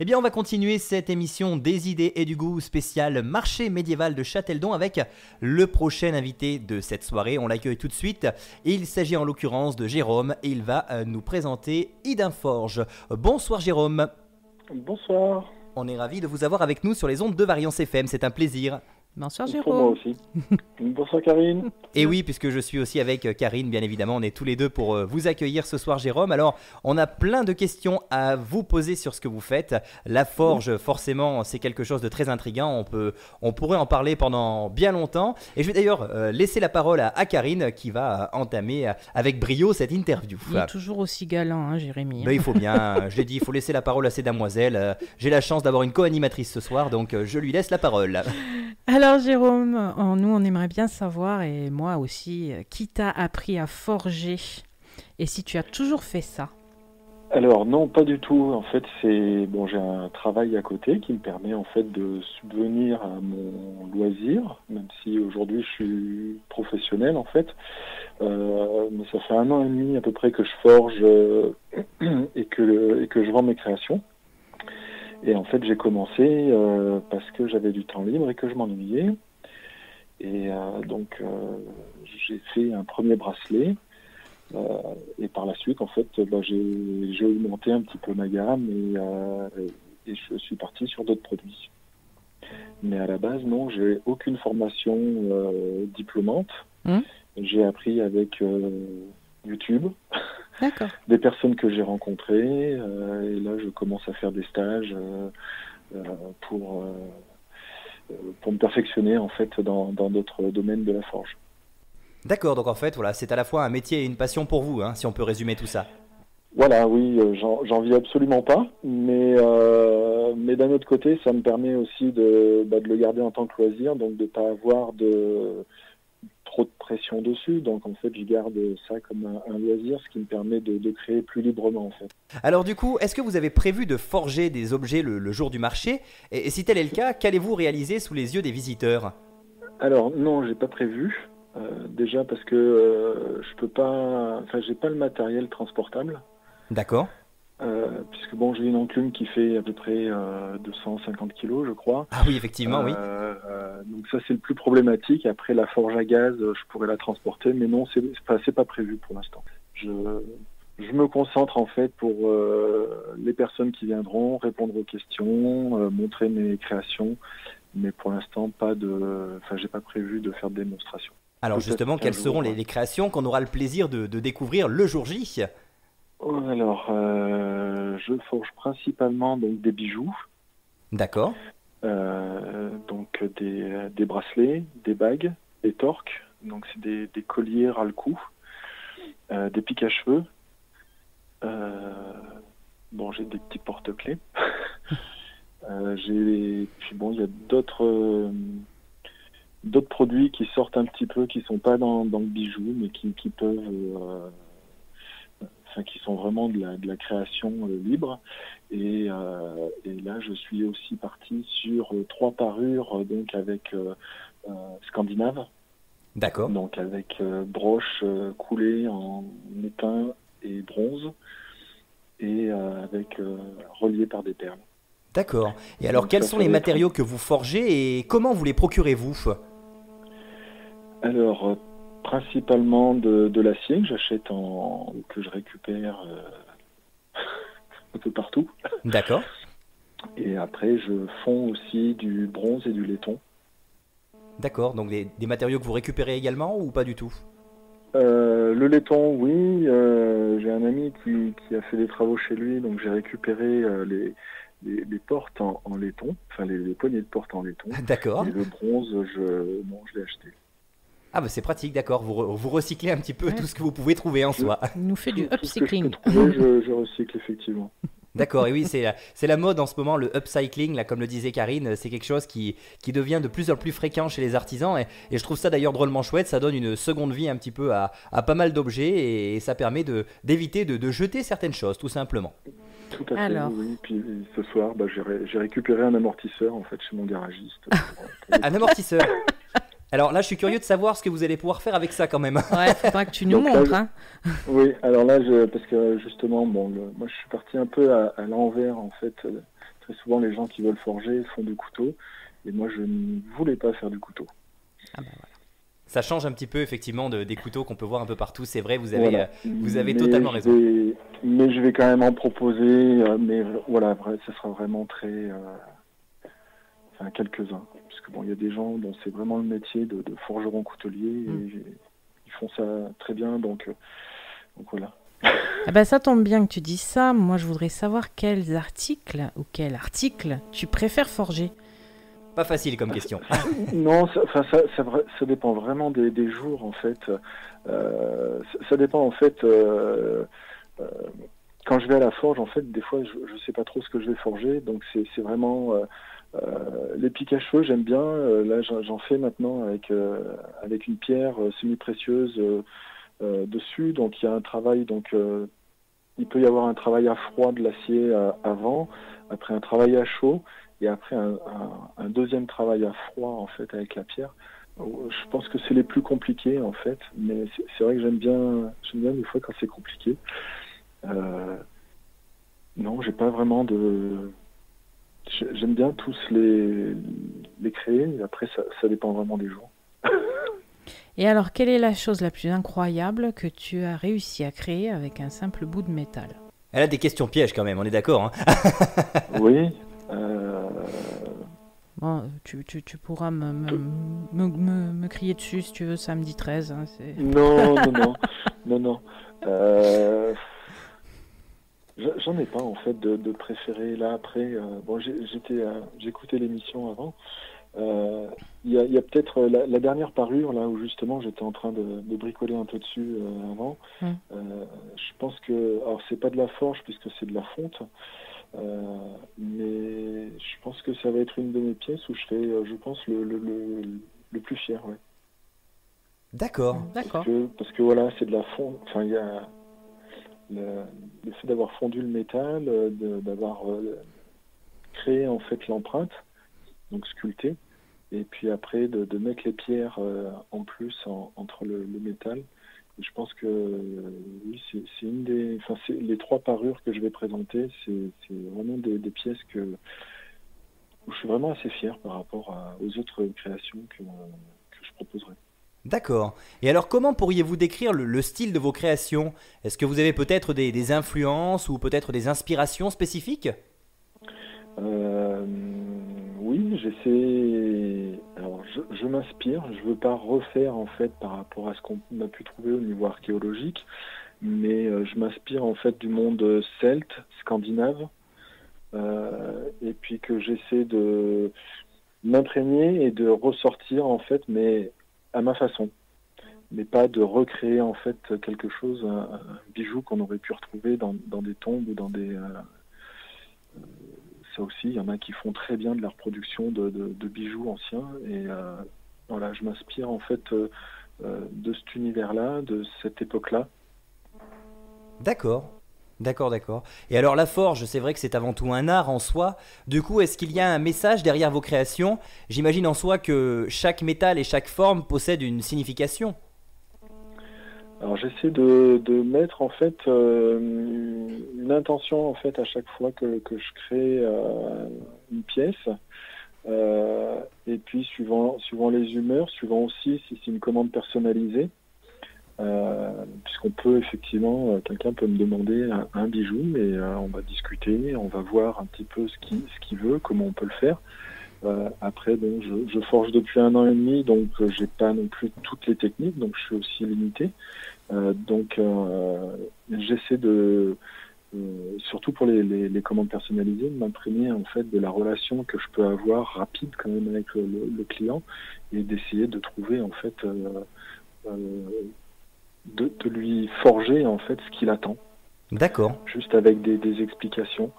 Eh bien, on va continuer cette émission des idées et du goût spécial marché médiéval de Châteldon avec le prochain invité de cette soirée. On l'accueille tout de suite. Il s'agit en l'occurrence de Jérôme et il va nous présenter Idinforge. Bonsoir Jérôme. Bonsoir. On est ravis de vous avoir avec nous sur les ondes de Variance FM, c'est un plaisir. Bonsoir Jérôme. Pour moi aussi. Bonsoir Karine. Et oui, puisque je suis aussi avec Karine, bien évidemment, on est tous les deux pour vous accueillir ce soir Jérôme. Alors, on a plein de questions à vous poser sur ce que vous faites. La forge, forcément, c'est quelque chose de très intriguant, on pourrait en parler pendant bien longtemps. Et je vais d'ailleurs laisser la parole à Karine qui va entamer avec brio cette interview. Il est toujours aussi galant, hein, Jérémy. Mais il faut bien, je l'ai dit, il faut laisser la parole à ces damoiselles. J'ai la chance d'avoir une co-animatrice ce soir, donc je lui laisse la parole. Alors Jérôme, nous on aimerait bien savoir, et moi aussi, qui t'a appris à forger et si tu as toujours fait ça? Alors non, pas du tout. En fait, j'ai un travail à côté qui me permet en fait de subvenir à mon loisir, même si aujourd'hui je suis professionnel en fait. Mais ça fait 1 an et demi à peu près que je forge et que je vends mes créations. Et en fait, j'ai commencé parce que j'avais du temps libre et que je m'ennuyais. Et donc, j'ai fait un premier bracelet. Et par la suite, en fait, j'ai augmenté un petit peu ma gamme et je suis parti sur d'autres produits. Mais à la base, non, j'ai aucune formation diplômante. J'ai appris avec YouTube. D'accord. Des personnes que j'ai rencontrées, et là je commence à faire des stages pour me perfectionner en fait dans d'autres domaines de la forge. D'accord, donc en fait, voilà, c'est à la fois un métier et une passion pour vous, hein, si on peut résumer tout ça. Voilà, oui, j'en vis absolument pas, mais d'un autre côté, ça me permet aussi de le garder en tant que loisir, donc de pas avoir trop de pression dessus, donc en fait je garde ça comme un loisir, ce qui me permet de créer plus librement en fait. Alors du coup, est-ce que vous avez prévu de forger des objets le jour du marché et si tel est le cas, qu'allez-vous réaliser sous les yeux des visiteurs? Alors non, j'ai pas prévu, déjà parce que je peux pas, j'ai pas le matériel transportable. D'accord. Puisque bon, j'ai une enclume qui fait à peu près 250 kilos, je crois. Ah oui, effectivement, oui. Donc ça, c'est le plus problématique. Après, la forge à gaz, je pourrais la transporter, mais non, c'est pas prévu pour l'instant. Je me concentre en fait pour les personnes qui viendront, répondre aux questions, montrer mes créations, mais pour l'instant, j'ai pas prévu de faire de démonstration. Alors justement, quelles seront les créations qu'on aura le plaisir de découvrir le jour J? Alors, je forge principalement donc des bijoux. D'accord. Donc des bracelets, des bagues, des torques. Donc c'est des colliers ras le cou, des piques à cheveux. J'ai des petits porte-clés. Il y a d'autres produits qui sortent un petit peu, qui sont pas dans le bijou, mais qui peuvent qui sont vraiment de la création libre. Et là, je suis aussi parti sur 3 parures donc avec scandinave. D'accord. Donc avec broche coulée en étain et bronze et avec relié par des perles. D'accord. Et alors, quels sont les matériaux que vous forgez et comment vous les procurez-vous? Alors, principalement de l'acier que j'achète que je récupère un peu partout. D'accord. Et après, je fonds aussi du bronze et du laiton. D'accord, donc des matériaux que vous récupérez également ou pas du tout? Le laiton, oui. J'ai un ami qui a fait des travaux chez lui, donc j'ai récupéré les portes en laiton, les poignées de porte en laiton. D'accord. Et le bronze, je l'ai acheté. Ah bah c'est pratique, d'accord, vous recyclez un petit peu tout ce que vous pouvez trouver en soi. Il nous fait du upcycling. Je recycle effectivement. D'accord, et oui, c'est la mode en ce moment, le upcycling, là, comme le disait Karine, c'est quelque chose qui devient de plus en plus fréquent chez les artisans, et je trouve ça d'ailleurs drôlement chouette, ça donne une seconde vie un petit peu à pas mal d'objets, et ça permet d'éviter de jeter certaines choses, tout simplement. Tout à fait, oui. Puis ce soir, j'ai récupéré un amortisseur en fait chez mon garagiste. Un amortisseur. Alors là, je suis curieux de savoir ce que vous allez pouvoir faire avec ça quand même. Ouais, faudra que tu nous montres. Hein. Oui, alors là, parce que justement, moi je suis parti un peu à l'envers en fait. très souvent les gens qui veulent forger font du couteau, et moi je ne voulais pas faire du couteau. Ah bah voilà. Ça change un petit peu effectivement des couteaux qu'on peut voir un peu partout, c'est vrai, vous avez Mais totalement raison. Mais je vais quand même en proposer, mais voilà, ce sera vraiment très... enfin, quelques-uns. Parce que bon, il y a des gens dont c'est vraiment le métier de forgeron coutelier, et ils font ça très bien, donc voilà. Ah bah ça tombe bien que tu dises ça. Moi, je voudrais savoir quels articles ou quel article tu préfères forger. Pas facile comme question. Non, ça dépend vraiment des jours, en fait. Ça dépend, en fait, quand je vais à la forge, en fait, des fois, je sais pas trop ce que je vais forger, donc c'est vraiment... les pics à cheveux, j'aime bien. Là, j'en fais maintenant avec une pierre semi-précieuse dessus, donc il y a un travail, donc il peut y avoir un travail à froid de l'acier avant, après un travail à chaud, et après un deuxième travail à froid, en fait, avec la pierre. Je pense que c'est les plus compliqués, en fait, mais c'est vrai que j'aime bien des fois quand c'est compliqué. Non, j'ai pas vraiment de... J'aime bien tous les créer, et après ça dépend vraiment des jours. Et alors, quelle est la chose la plus incroyable que tu as réussi à créer avec un simple bout de métal? Elle a des questions pièges quand même, on est d'accord, hein. Oui. Bon, tu pourras me crier dessus si tu veux samedi 13. Hein, Non. J'en ai pas en fait de préféré là après. Bon, j'écoutais l'émission avant. Il y a peut-être la dernière parure là où justement j'étais en train de bricoler un peu dessus avant. Je pense que, alors c'est pas de la forge puisque c'est de la fonte, mais je pense que ça va être une de mes pièces où je serai, je pense, le plus fier. Ouais. D'accord. Parce que voilà, c'est de la fonte. Enfin, il y a le fait d'avoir fondu le métal, d'avoir créé en fait l'empreinte, donc sculpté, et puis après de mettre les pierres en plus entre le métal. Et je pense que oui, c'est une des, enfin c'est les trois parures que je vais présenter, c'est vraiment des pièces où je suis vraiment assez fier par rapport aux autres créations que je proposerai. D'accord. Et alors, comment pourriez-vous décrire le style de vos créations? Est-ce que vous avez peut-être des influences ou peut-être des inspirations spécifiques? Oui, j'essaie. Alors, je m'inspire. Je veux pas refaire en fait par rapport à ce qu'on a pu trouver au niveau archéologique, mais je m'inspire en fait du monde celte, scandinave, et puis que j'essaie de m'imprégner et de ressortir en fait, mais à ma façon, mais pas de recréer en fait quelque chose, un bijou qu'on aurait pu retrouver dans des tombes ou dans des... ça aussi, il y en a qui font très bien de la reproduction de bijoux anciens, et voilà, je m'inspire en fait de cet univers-là, de cette époque-là. D'accord. Et alors la forge, c'est vrai que c'est avant tout un art en soi. Du coup, est-ce qu'il y a un message derrière vos créations? J'imagine en soi que chaque métal et chaque forme possède une signification. Alors j'essaie de mettre en fait une intention en fait à chaque fois que je crée une pièce. Et puis suivant les humeurs, suivant aussi si c'est une commande personnalisée. Puisqu'on peut effectivement, quelqu'un peut me demander un bijou et on va discuter, on va voir un petit peu ce qu'il veut, comment on peut le faire. Après, bon, je forge depuis 1 an et demi, donc j'ai pas non plus toutes les techniques, donc je suis aussi limité. Donc j'essaie de, surtout pour les commandes personnalisées, de m'imprégner en fait de la relation que je peux avoir rapide quand même avec le client, et d'essayer de trouver en fait de lui forger en fait ce qu'il attend. D'accord. Juste avec des explications.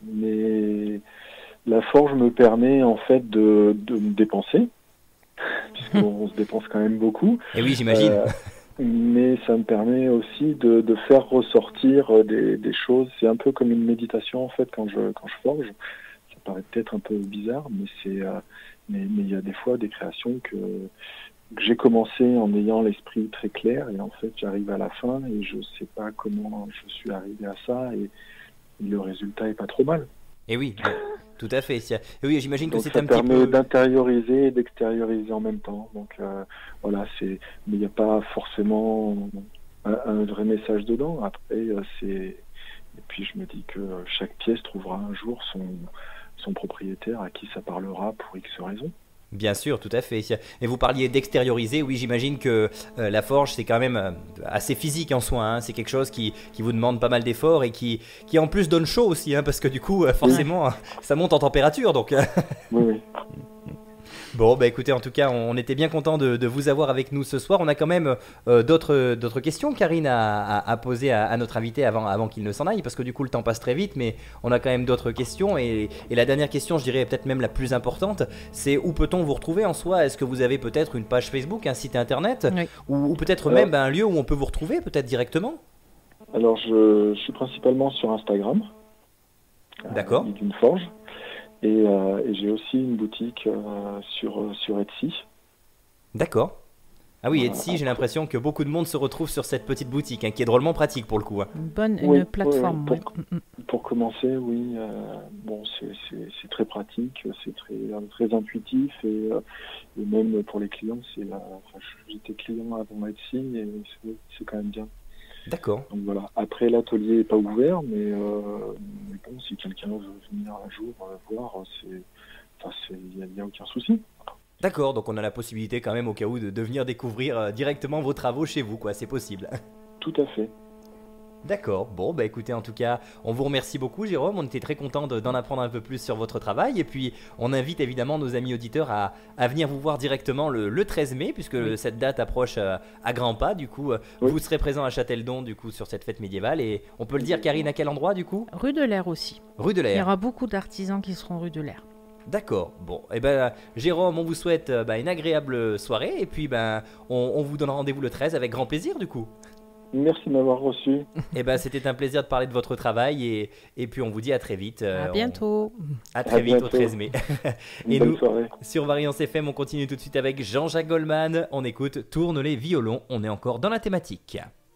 Mais la forge me permet en fait de me dépenser, puisqu'on se dépense quand même beaucoup. Et oui, j'imagine. Mais ça me permet aussi de faire ressortir des choses. C'est un peu comme une méditation en fait quand je forge. Ça paraît peut-être un peu bizarre, mais mais il y a des fois des créations que j'ai commencé en ayant l'esprit très clair, et en fait j'arrive à la fin et je sais pas comment je suis arrivé à ça, et le résultat est pas trop mal. Et oui, tout à fait. Et oui, j'imagine que Donc c'est ça un petit permet peu... d'intérioriser et d'extérioriser en même temps. Donc voilà, mais il n'y a pas forcément un vrai message dedans. Après, et puis je me dis que chaque pièce trouvera un jour son propriétaire à qui ça parlera pour X raisons. Bien sûr, tout à fait. Et vous parliez d'extérioriser, oui, j'imagine que la forge, c'est quand même assez physique en soi, hein. C'est quelque chose qui vous demande pas mal d'efforts et qui en plus donne chaud aussi, hein, parce que du coup, forcément, ça monte en température. Donc, Oui, oui. bon, bah écoutez, en tout cas, on était bien content de vous avoir avec nous ce soir. On a quand même d'autres questions, Karine, à poser à notre invité avant qu'il ne s'en aille, parce que du coup, le temps passe très vite, mais on a quand même d'autres questions. Et la dernière question, je dirais peut-être même la plus importante, c'est où peut-on vous retrouver en soi? Est-ce que vous avez peut-être une page Facebook, un site internet, Oui. ou peut-être même un lieu où on peut vous retrouver, peut-être directement? Alors je suis principalement sur Instagram. D'accord. D'une forge. Et j'ai aussi une boutique sur Etsy. D'accord. Ah oui, Etsy, j'ai l'impression que beaucoup de monde se retrouve sur cette petite boutique, hein, qui est drôlement pratique pour le coup, hein. Une plateforme. Oui, Ouais. pour commencer, oui. Bon, c'est très pratique, c'est très intuitif et même pour les clients, j'étais client avant Etsy et c'est quand même bien. D'accord. Donc voilà. Après, l'atelier n'est pas ouvert, mais bon, si quelqu'un veut venir un jour voir, il n'y a aucun souci. D'accord, donc on a la possibilité quand même au cas où de venir découvrir directement vos travaux chez vous, quoi, c'est possible. Tout à fait. D'accord, bon bah écoutez, en tout cas on vous remercie beaucoup Jérôme, on était très content d'en apprendre un peu plus sur votre travail et puis on invite évidemment nos amis auditeurs à venir vous voir directement le 13 mai puisque cette date approche à grands pas, du coup vous serez présent à Châteldon du coup sur cette fête médiévale et on peut le dire Karine à quel endroit du coup? Rue de l'Air aussi. Rue de Il y l'Air. aura beaucoup d'artisans qui seront rue de l'Air. D'accord, bon, et ben Jérôme on vous souhaite une agréable soirée et puis on vous donne rendez-vous le 13 avec grand plaisir du coup. Merci de m'avoir reçu. Et ben c'était un plaisir de parler de votre travail et puis on vous dit à très vite. À bientôt. À très vite au 13 mai. Et Bonne nous, soirée. sur Variance FM, on continue tout de suite avec Jean-Jacques Goldman. On écoute Tourne les violons. On est encore dans la thématique.